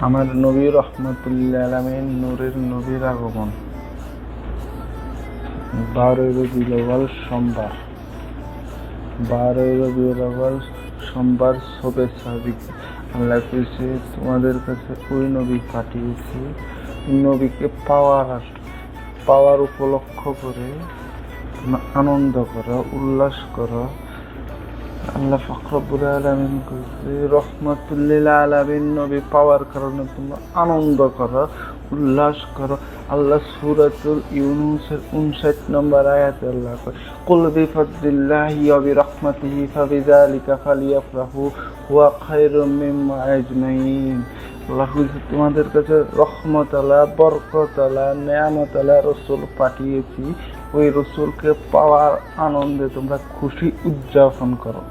আমার নবী রহমতুল্লিল আলামিন নূরের নবীর আগমন 12 রবিউল আউয়াল সোমবার। 12 রবিউল আউয়াল সোমবার শবে সাদিক। আল্লাহ কইছে তোমাদের কাছে ওই নবী পাঠিয়েছি, নবীকে পাওয়ার উপলক্ষ করে আনন্দ করো, উল্লাস করো। আল্লাহ পাক রব্বুল আলামিন কইছে রহমাতুল্লিল আলামিন নবী পাওয়ার কারণে তোমরা আনন্দ করো, উল্লাস করো। আল্লাহ সূরাতুল ইউনূসের 59 নম্বর আয়াতে আল্লাহ কয় কুল বিফাদলিল্লাহি ওয়া বিরাহমাতিহি ফাবিযালিকা ফালিয়াফরাহু হুয়া খায়রুম মিম্মা আজমাইন। আল্লাহ কইছে তোমাদের কাছে রহমত আল্লাহ, বরকত আল্লাহ, নেয়ামত আল্লাহ রাসূল পাঠিয়েছি, ওই রাসূলকে পাওয়ার আনন্দে তোমরা খুশি উদযাপন করো।